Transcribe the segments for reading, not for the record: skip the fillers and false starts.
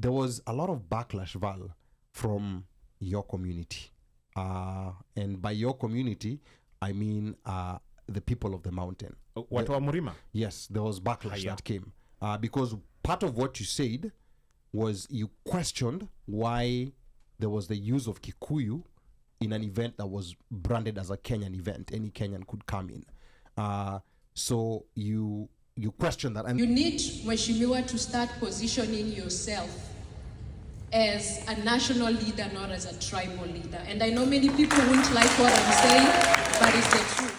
there was a lot of backlash, Val, from your community. And by your community, I mean the people of the mountain. Watu wa Murima? Yes, there was backlash that came. Because part of what you said was you questioned why there was the use of Kikuyu in an event that was branded as a Kenyan event. Any Kenyan could come in. So you questioned that. And you need, Mheshimiwa, to start positioning yourself as a national leader, not as a tribal leader. And I know many people won't like what I'm saying, but it's the truth.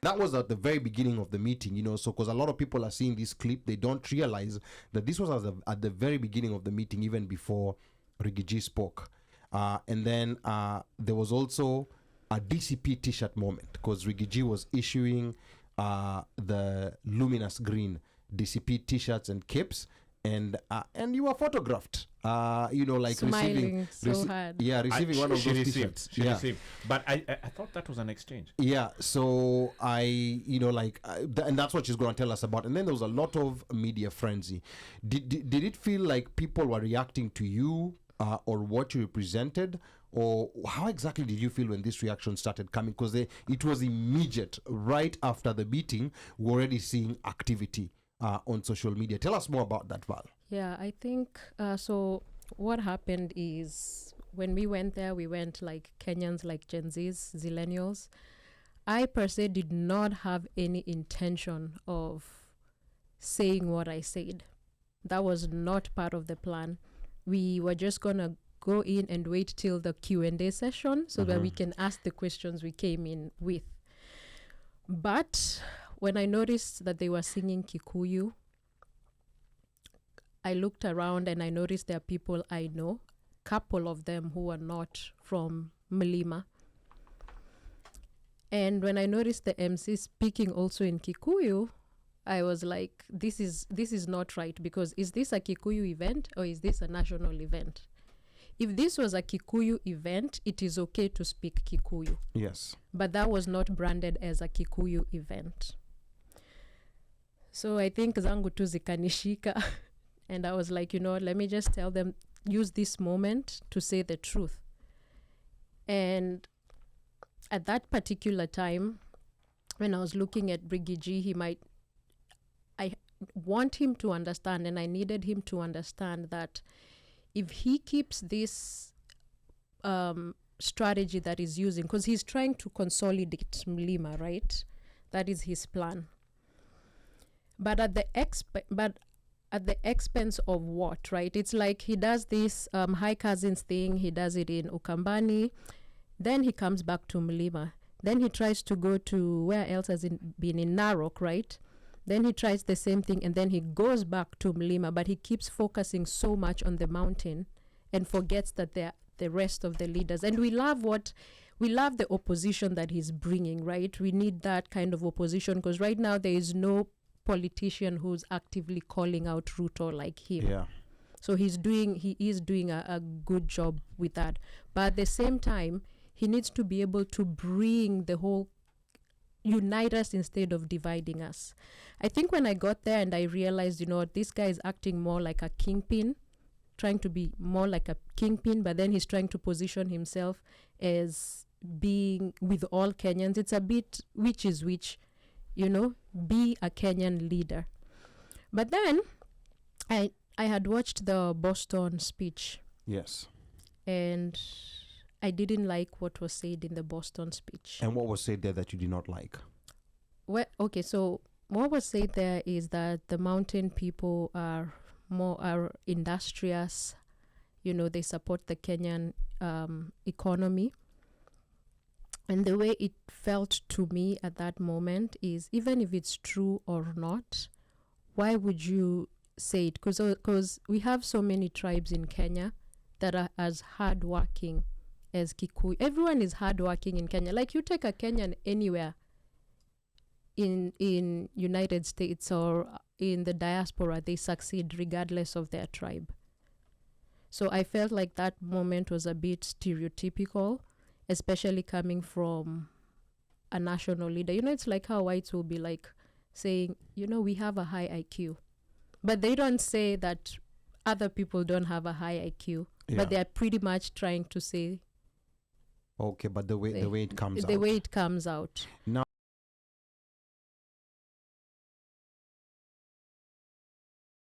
That was at the very beginning of the meeting, you know, so because a lot of people are seeing this clip, they don't realize that this was at the very beginning of the meeting, even before Riggy-G spoke. And then there was also a DCP t-shirt moment, because Riggy-G was issuing the luminous green DCP t-shirts and capes, and you were photographed, you know, like smiling so hard. Yeah, receiving one of those t-shirts. She received. But I thought that was an exchange. Yeah, so you know, like, and that's what she's going to tell us about. And then there was a lot of media frenzy. Did it feel like people were reacting to you or what you represented? Or how exactly did you feel when this reaction started coming? Because it was immediate. Right after the meeting, we're already seeing activity on social media. Tell us more about that, Val. Yeah, I think, so what happened is when we went there, we went like Kenyans, like Gen Zs, Zillennials. I per se did not have any intention of saying what I said. That was not part of the plan. We were just going to go in and wait till the Q&A session so that we can ask the questions we came in with. But when I noticed that they were singing Kikuyu, I looked around and I noticed there are people I know, couple of them who are not from Mlima. And when I noticed the MC speaking also in Kikuyu, I was like, this is not right, because is this a Kikuyu event or is this a national event? If this was a Kikuyu event, it is okay to speak Kikuyu. Yes. But that was not branded as a Kikuyu event. So I think zangu tu zikanishika. And I was like, you know, let me just tell them, use this moment to say the truth. And at that particular time, when I was looking at Riggy-G, I want him to understand, and I needed him to understand that if he keeps this strategy that he's using, because he's trying to consolidate Mlima, right? That is his plan. But at the expense of what, right? It's like he does this high cousins thing. He does it in Ukambani. Then he comes back to Mlima. Then he tries to go to, where else has it been? In Narok, right? Then he tries the same thing, and then he goes back to Mlima, but he keeps focusing so much on the mountain and forgets that they're the rest of the leaders. And we love the opposition that he's bringing, right? We need that kind of opposition, because right now there is no politician who's actively calling out Ruto like him. Yeah. So he is doing a good job with that. But at the same time, he needs to be able to bring the whole, unite us instead of dividing us. I think when I got there and I realized, you know, this guy is acting more like a kingpin, trying to be more like a kingpin, but then he's trying to position himself as being with all Kenyans. It's a bit which is which, you know, be a Kenyan leader. But then I had watched the Boston speech. Yes. And I didn't like what was said in the Boston speech. And what was said there that you did not like? Well, okay, so what was said there is that the mountain people are industrious. You know, they support the Kenyan economy. And the way it felt to me at that moment is, even if it's true or not, why would you say it? Because we have so many tribes in Kenya that are as hardworking as Kikuyu. Everyone is hardworking in Kenya. Like, you take a Kenyan anywhere in United States or in the diaspora, they succeed regardless of their tribe. So I felt like that moment was a bit stereotypical, especially coming from a national leader. You know, it's like how whites will be like saying, you know, we have a high IQ. But they don't say that other people don't have a high IQ, Yeah. but they are pretty much trying to say Okay, but the way it comes the out. way it comes out. Now